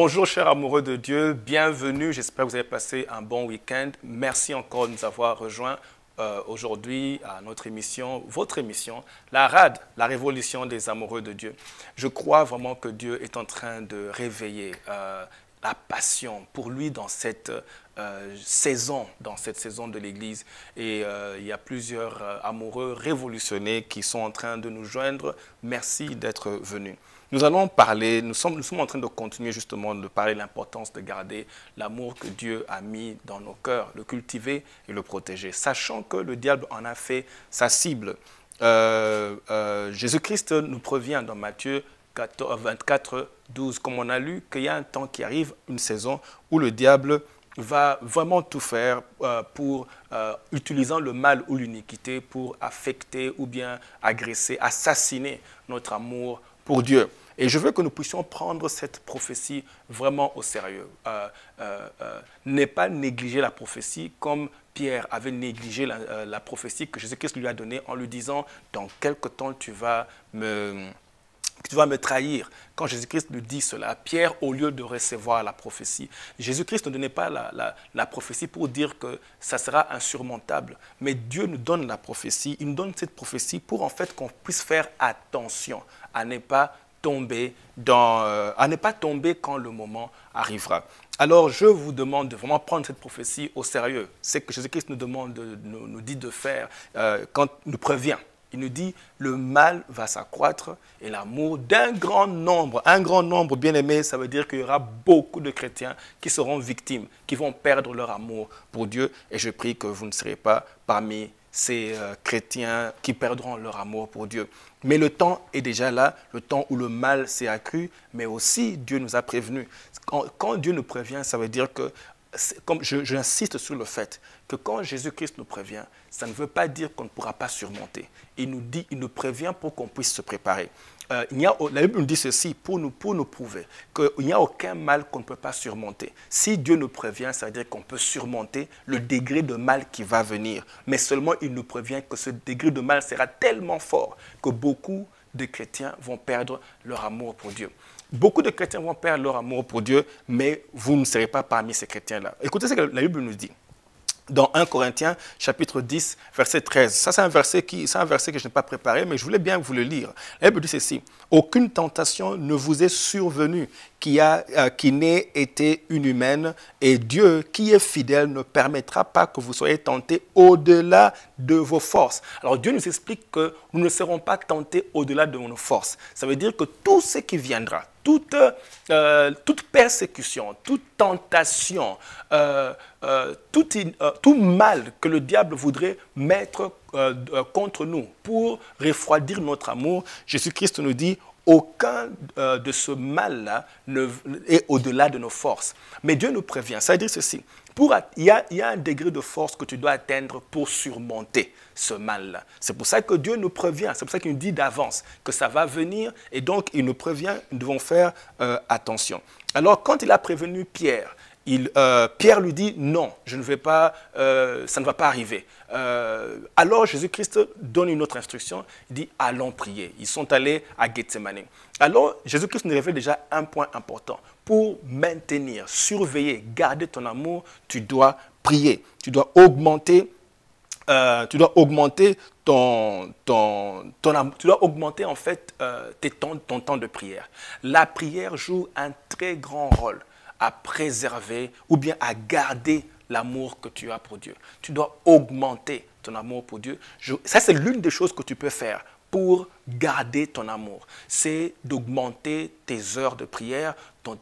Bonjour chers amoureux de Dieu, bienvenue, j'espère que vous avez passé un bon week-end. Merci encore de nous avoir rejoints aujourd'hui à notre émission, votre émission, la RAD, la révolution des amoureux de Dieu. Je crois vraiment que Dieu est en train de réveiller la passion pour lui dans cette saison de l'Église. Et il y a plusieurs amoureux révolutionnés qui sont en train de nous joindre. Merci d'être venus. Nous allons parler, nous sommes en train de continuer justement de parler de l'importance de garder l'amour que Dieu a mis dans nos cœurs, le cultiver et le protéger, sachant que le diable en a fait sa cible. Jésus-Christ nous prévient dans Matthieu 24, 12, comme on a lu, qu'il y a un temps qui arrive, une saison, où le diable va vraiment tout faire pour, utilisant le mal ou l'iniquité pour affecter ou bien agresser, assassiner notre amour pour Dieu. Et je veux que nous puissions prendre cette prophétie vraiment au sérieux. Ne pas négliger la prophétie comme Pierre avait négligé la prophétie que Jésus-Christ lui a donnée en lui disant « Dans quelque temps tu vas me trahir ». Quand Jésus-Christ lui dit cela, Pierre, au lieu de recevoir la prophétie, Jésus-Christ ne donnait pas la prophétie pour dire que ça sera insurmontable. Mais Dieu nous donne la prophétie, il nous donne cette prophétie pour en fait qu'on puisse faire attention à ne pas tomber quand le moment arrivera. Alors, je vous demande de vraiment prendre cette prophétie au sérieux. C'est ce que Jésus-Christ nous dit de faire quand il nous prévient. Il nous dit, le mal va s'accroître et l'amour d'un grand nombre. Un grand nombre, bien aimé, ça veut dire qu'il y aura beaucoup de chrétiens qui seront victimes, qui vont perdre leur amour pour Dieu. Et je prie que vous ne serez pas parmi ces chrétiens qui perdront leur amour pour Dieu. Mais le temps est déjà là, le temps où le mal s'est accru, mais aussi Dieu nous a prévenus. Quand Dieu nous prévient, ça veut dire que, comme j'insiste sur le fait que quand Jésus-Christ nous prévient, ça ne veut pas dire qu'on ne pourra pas surmonter. Il nous prévient pour qu'on puisse se préparer. La Bible nous dit ceci pour nous prouver qu'il n'y a aucun mal qu'on ne peut pas surmonter. Si Dieu nous prévient, ça veut dire qu'on peut surmonter le degré de mal qui va venir. Mais seulement il nous prévient que ce degré de mal sera tellement fort que beaucoup de chrétiens vont perdre leur amour pour Dieu. Beaucoup de chrétiens vont perdre leur amour pour Dieu, mais vous ne serez pas parmi ces chrétiens-là. Écoutez ce que la Bible nous dit. Dans 1 Corinthiens, chapitre 10, verset 13. Ça, c'est un verset que je n'ai pas préparé, mais je voulais bien vous le lire. La Bible dit ceci. « Aucune tentation ne vous est survenue qui n'ait été inhumaine, et Dieu, qui est fidèle, ne permettra pas que vous soyez tentés au-delà de vos forces. » Alors, Dieu nous explique que nous ne serons pas tentés au-delà de nos forces. Ça veut dire que tout ce qui viendra, toute persécution, toute tentation, tout mal que le diable voudrait mettre contre nous pour refroidir notre amour, Jésus-Christ nous dit, aucun de ce mal-là est au-delà de nos forces. Mais Dieu nous prévient, ça veut dire ceci. Il y a un degré de force que tu dois atteindre pour surmonter ce mal-là. C'est pour ça que Dieu nous prévient, c'est pour ça qu'il nous dit d'avance que ça va venir et donc il nous prévient, nous devons faire attention. Alors quand il a prévenu Pierre, Pierre lui dit non, ça ne va pas arriver. Alors Jésus-Christ donne une autre instruction, il dit allons prier. Ils sont allés à Gethsemane. Alors Jésus-Christ nous révèle déjà un point important. Pour maintenir, surveiller, garder ton amour, tu dois prier. Tu dois augmenter en fait ton temps de prière. La prière joue un très grand rôle à préserver ou bien à garder l'amour que tu as pour Dieu. Tu dois augmenter ton amour pour Dieu. Ça, c'est l'une des choses que tu peux faire pour garder ton amour. C'est d'augmenter tes heures de prière, ton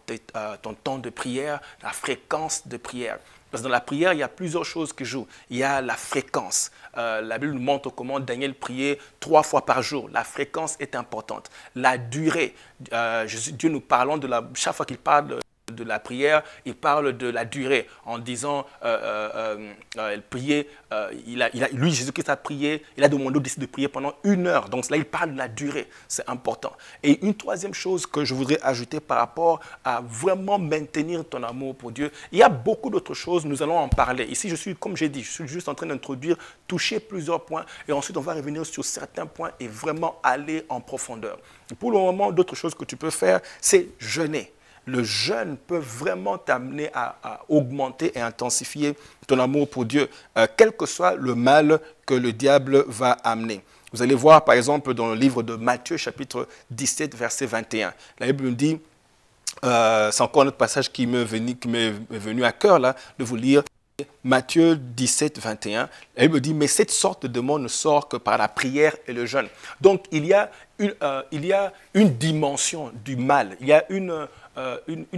temps de prière, la fréquence de prière. Parce que dans la prière, il y a plusieurs choses qui jouent. Il y a la fréquence. La Bible nous montre comment Daniel priait 3 fois par jour. La fréquence est importante. La durée. Dieu nous parlant chaque fois qu'il parle de la prière, il parle de la durée en disant, elle priait, lui Jésus-Christ a prié, il a demandé aux disciples de prier pendant 1 heure. Donc là, il parle de la durée, c'est important. Et une troisième chose que je voudrais ajouter par rapport à vraiment maintenir ton amour pour Dieu, il y a beaucoup d'autres choses, nous allons en parler. Ici, comme j'ai dit, je suis juste en train d'introduire, toucher plusieurs points et ensuite on va revenir sur certains points et vraiment aller en profondeur. Pour le moment, d'autres choses que tu peux faire, c'est jeûner. le jeûne peut vraiment t'amener à augmenter et intensifier ton amour pour Dieu, quel que soit le mal que le diable va amener. Vous allez voir, par exemple, dans le livre de Matthieu, chapitre 17, verset 21. La Bible nous dit, c'est encore un autre passage qui m'est venu à cœur, là, de vous lire. Matthieu 17, 21, la Bible dit, mais cette sorte de démon ne sort que par la prière et le jeûne. Donc, il y a une dimension du mal, il y a une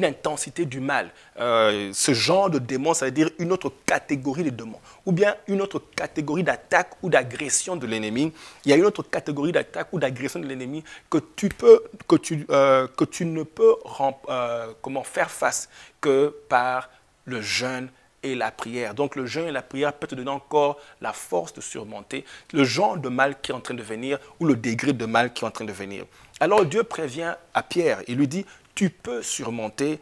intensité du mal. Ce genre de démon, ça veut dire une autre catégorie de démons, ou bien une autre catégorie d'attaque ou d'agression de l'ennemi. Il y a une autre catégorie d'attaque ou d'agression de l'ennemi que tu ne peux faire face que par le jeûne et la prière. Donc le jeûne et la prière peuvent te donner encore la force de surmonter le genre de mal qui est en train de venir ou le degré de mal qui est en train de venir. Alors Dieu prévient à Pierre, il lui dit, tu peux surmonter,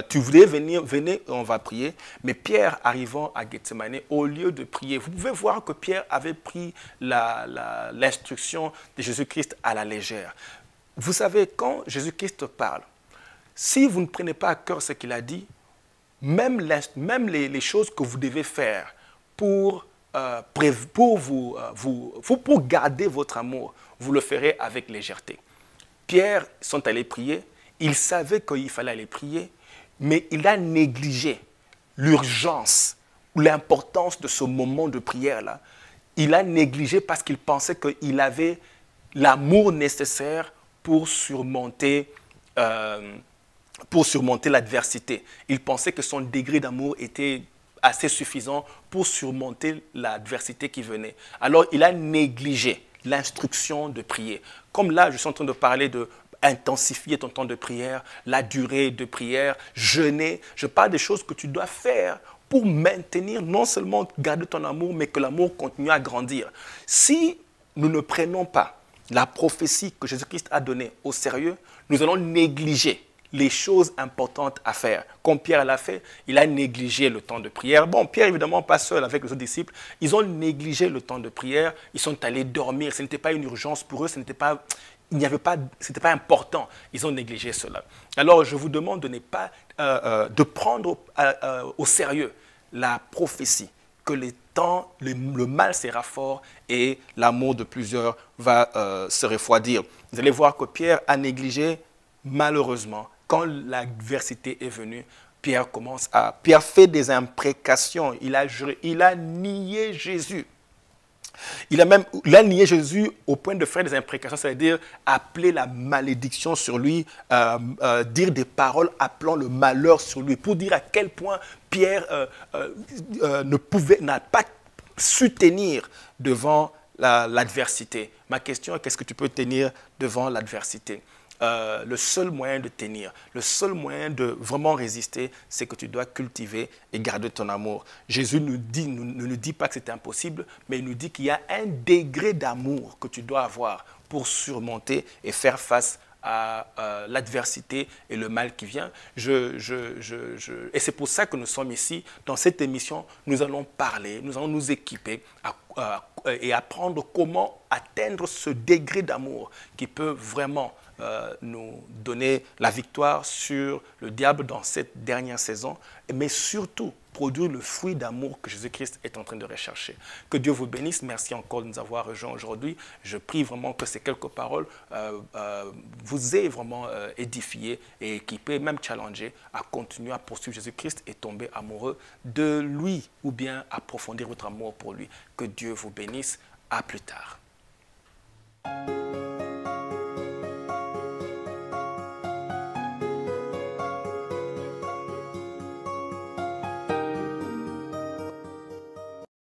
tu voulais venir, venez, on va prier. Mais Pierre, arrivant à Gethsemane, au lieu de prier, vous pouvez voir que Pierre avait pris l'instruction de Jésus-Christ à la légère. Vous savez, quand Jésus-Christ parle, si vous ne prenez pas à cœur ce qu'il a dit, même les choses que vous devez faire pour garder votre amour, vous le ferez avec légèreté. Pierre sont allés prier, il savait qu'il fallait aller prier, mais il a négligé l'urgence ou l'importance de ce moment de prière-là. Il a négligé parce qu'il pensait qu'il avait l'amour nécessaire pour surmonter l'adversité. Il pensait que son degré d'amour était assez suffisant pour surmonter l'adversité qui venait. Alors, il a négligé l'instruction de prier. Comme là, je suis en train de parler de intensifier ton temps de prière, la durée de prière, jeûner. Je parle des choses que tu dois faire pour maintenir, non seulement garder ton amour, mais que l'amour continue à grandir. Si nous ne prenons pas la prophétie que Jésus-Christ a donnée au sérieux, nous allons négliger les choses importantes à faire. Comme Pierre l'a fait, il a négligé le temps de prière. Bon, Pierre, évidemment, pas seul avec les autres disciples. Ils ont négligé le temps de prière. Ils sont allés dormir. Ce n'était pas une urgence pour eux. C'était pas important. Ils ont négligé cela. Alors, je vous demande de ne pas, de prendre au sérieux la prophétie que le mal sera fort et l'amour de plusieurs va se refroidir. Vous allez voir que Pierre a négligé, malheureusement, quand l'adversité est venue, Pierre fait des imprécations, il a nié Jésus. Il a nié Jésus au point de faire des imprécations, c'est-à-dire appeler la malédiction sur lui, dire des paroles appelant le malheur sur lui, pour dire à quel point Pierre n'a pas su tenir devant l'adversité. Ma question est, qu'est-ce que tu peux tenir devant l'adversité? Le seul moyen de tenir, le seul moyen de vraiment résister, c'est que tu dois cultiver et garder ton amour. Jésus ne nous dit pas que c'est impossible, mais il nous dit qu'il y a un degré d'amour que tu dois avoir pour surmonter et faire face à l'adversité et le mal qui vient. Et c'est pour ça que nous sommes ici. Dans cette émission, nous allons parler, nous allons nous équiper et apprendre comment atteindre ce degré d'amour qui peut vraiment nous donner la victoire sur le diable dans cette dernière saison, mais surtout produire le fruit d'amour que Jésus-Christ est en train de rechercher. Que Dieu vous bénisse. Merci encore de nous avoir rejoints aujourd'hui. Je prie vraiment que ces quelques paroles vous aient vraiment édifié et équipé, même challengé à continuer à poursuivre Jésus-Christ et tomber amoureux de lui ou bien approfondir votre amour pour lui. Que Dieu vous bénisse. À plus tard.